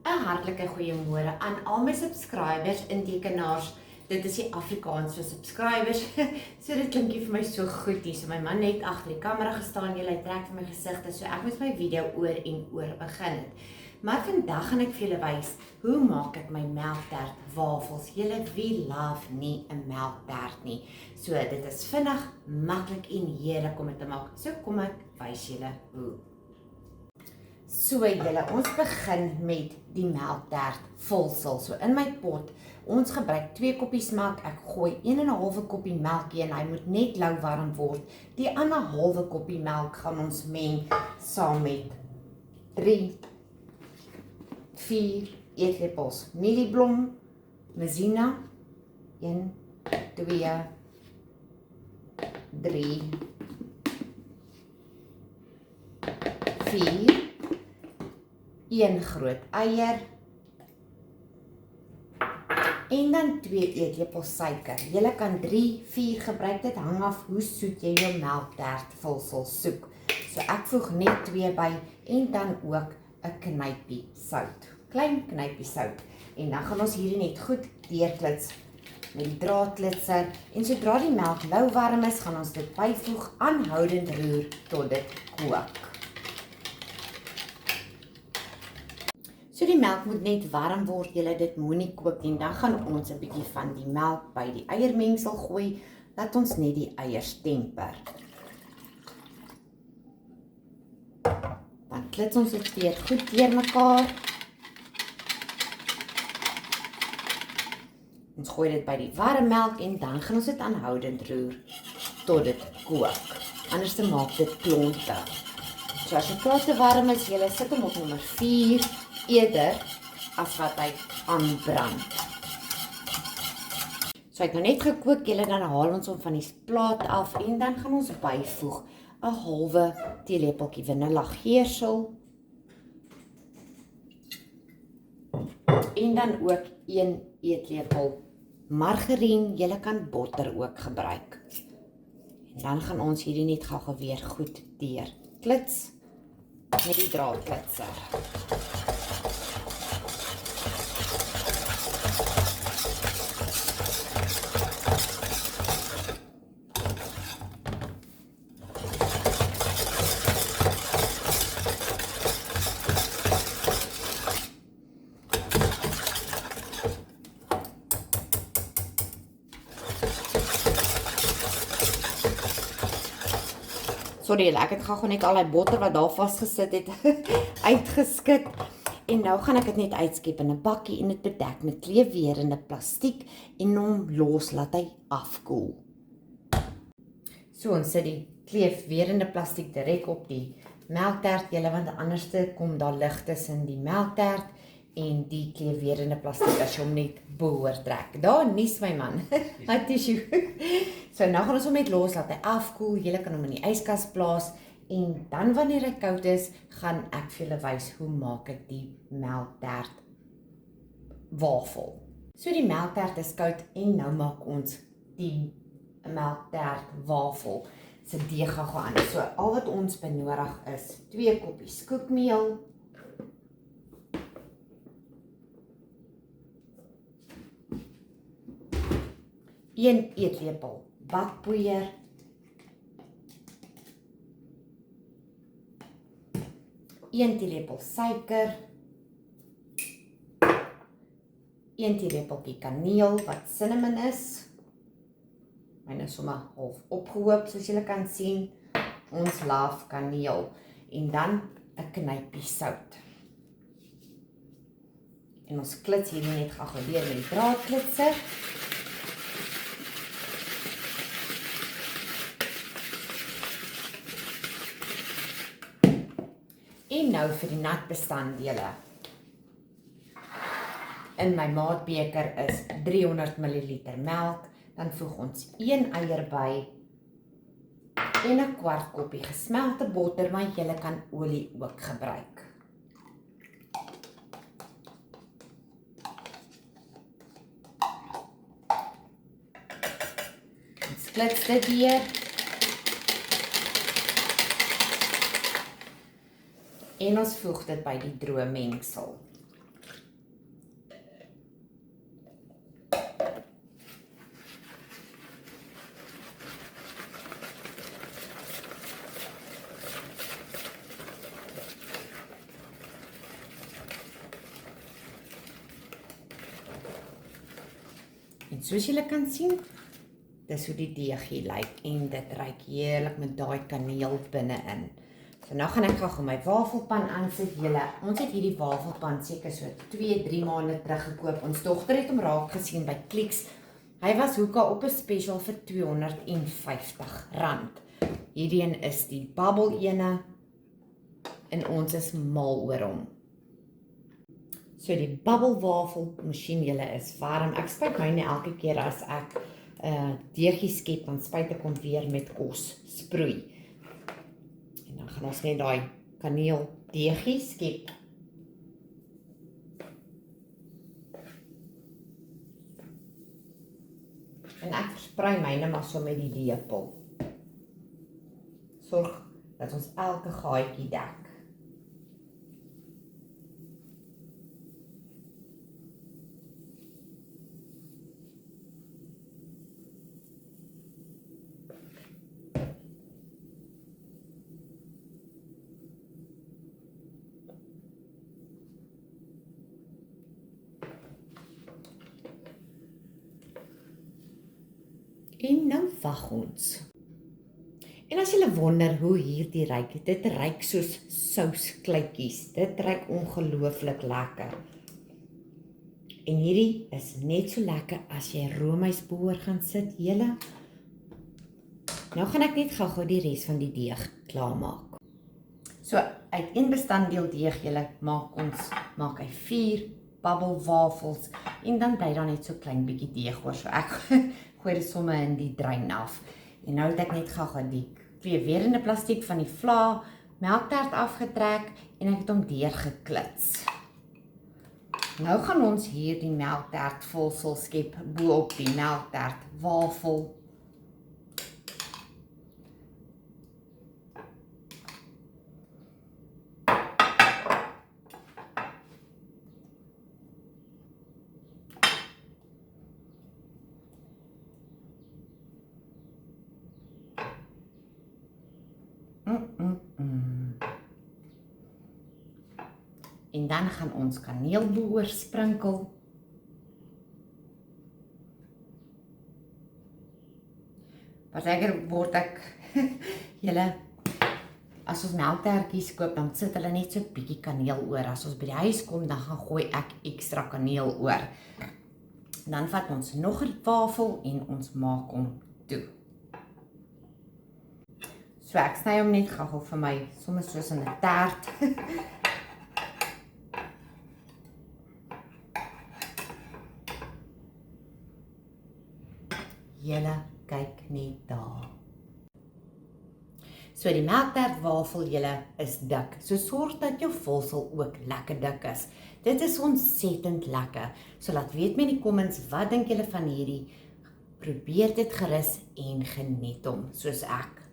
'n hartlike goeiemôre aan al my subscribers en tekenaars. Dit is die Afrikaans vir subscribers. So dit klink nie vir my so goed nie. So my man net agter die kamera gestaan, hy trek vir my gesigte, so ek moet my video oor en oor begin het. Maar vandag gaan ek vir julle wys, hoe maak ek my melktert wafels? Julle wie love nie 'n melktert nie. So dit is vinnig, maklik en heerlik om dit te maak. So kom ek wys julle hoe. So julle, ons begin met die melktert volsel. So in my pot, ons gebruik 2 koppies melk. Ek gooi 1,5 koppie melk in, hy moet net lauwarm word. Die ander halwe koppie melk gaan ons meng saam met 3, 4 eetlepels mielieblom, maizena, 1, 2, 3, 4, 1 groot eier en dan 2 eetlepels suiker. Jy kan 3, 4 gebruik, dit hang af hoe soet jy jou melktert volsel soek. So ek voeg net 2 by en dan ook 'n knypie sout. Klein knypie sout. En dan gaan ons hierdie net goed deurklits met die draadklitser en sodra die melk lauwarm is, gaan ons dit byvoeg, aanhoudend roer tot dit kook. So die melk moet net warm word, julle, dit moenie kook nie. Dan gaan ons 'n bietjie van die melk by die eiermengsel gooi, laat ons net die eiers temper. Dan klits ons dit weer goed deur mekaar. Ons gooi dit by die warm melk en dan gaan ons dit aanhoudend roer tot dit kook. Anders dan maak dit klonte. So as dit klaar te warm is, julle sit hom op nommer 4 eerder as wat hy aanbrand. So hy het nou net gekook, julle, dan haal ons hom van die plaat af en dan gaan ons byvoeg 'n halwe teelepeltjie vanilla geersel en dan ook 1 eetlepel margarien, julle kan botter ook gebruik. En dan gaan ons hierdie net gou weer goed deur klits met die draadklitser. Sorry, ek het gou net al die botter wat daar vasgesit het uitgeskit. En nou gaan ek dit net uitskep in 'n bakkie en dit bedek met kleefwerende plastiek en hom los laat hy afkoel. So ons sit die kleefwerende plastiek direk op die melktert, julle, want anders kom daar lug tussen die melktert en die kleefwerende plastiek as jy hom net behoort trek. Daar nies my man. My tissue. So nou gaan ons hom net los laat hy afkoel. Julle kan hom in die yskas plaas en dan wanneer hy koud is, gaan ek vir julle wys hoe maak ek die melktert wafel. So die melktert is koud en nou maak ons die melktert wafel se deeg gou aan. So al wat ons benodig is 2 koppies koekmeel, 1 eetlepel bakpoeier, 1 teelepel suiker, 1 teelepeltjie kaneel wat cinnamon is. Myne is sommer half opgehoop soos julle kan sien. Ons love kaneel en dan 'n knypie sout. En ons klits hierdie net gou weer met die draadklitser. En nou vir die nat bestanddele. In my maatbeker is 300 ml melk, dan voeg ons 1 eier by en 'n kwart koppie gesmelte botter, maar jy kan olie ook gebruik. Ons klits dit weer. En ons voeg dit by die droë mengsel. En soos julle kan sien, dis hoe die deegie lyk en dit ruik heerlik met daai kaneel binne-in. So nou gaan ek gou my wafelpan aansit julle. Ons het hierdie wafelpan seker so 2-3 maande terug gekoop. Ons dogter het hom raak gesien by Clicks. Hy was hoeka op 'n special vir R250. Hierdie een is die bubble ene en ons is mal oor hom. So die bubble wafel masjien julle is warm. Ek spuit myne elke keer as ek deegie skep, dan spuit ek hom weer met kos sproei. En dan gaan ons net daai kaneel deegie skep. En ek versprei myne maar so met die lepel. Sorg dat ons elke gaatjie dek. En nou wag ons. En as julle wonder hoe hierdie ruik, dit ruik soos souskluitjies. Dit ruik ongelooflik lekker. En hierdie is net so lekker as jy roomysboor gaan sit, julle. Nou gaan ek net gou die res van die deeg klaarmaak. So, uit een bestanddeel deeg, julle, maak hy 4 bubble wafels en dan bly daar net so klein bietjie deeg oor. So ek gooi dit sommer in die drein af. En nou het ek net gou die weer in die plastiek van die vla melktert afgetrek en ek het hom deurgeklits. Nou gaan ons hier die melktert vulsel skep bo op die melktert wafel. En dan gaan ons kaneel bo-oor sprinkel. Partykeer word ek, julle, as ons melktertjies koop, dan sit hulle net so bietjie kaneel oor. As ons by die huis kom, dan gaan gooi ek ekstra kaneel oor. Dan vat ons nog 'n wafel en ons maak hom toe. So ek sny hom net gou vir my, sommer soos in 'n tert. Julle kyk net daar. So die melktert wafel julle is dik. So sorg dat jou vulsel ook lekker dik is. Dit is ontsettend lekker. So laat weet my in die comments wat dink julle van hierdie. Probeer dit gerus en geniet hom soos ek.